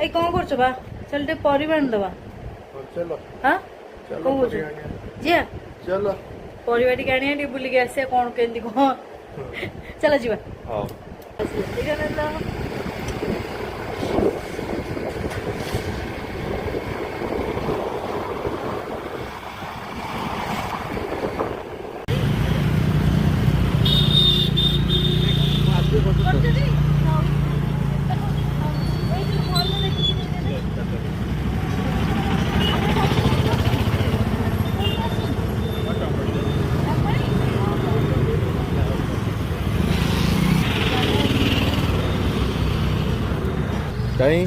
ए कौन करछ बा चल टे परिबा आन दबा चलो हां चलो कौन करछ जिया चलो परिबा टी गाणी टी बुली के आसे कोन केंदी को चला जीवा हां इधर ना कहीं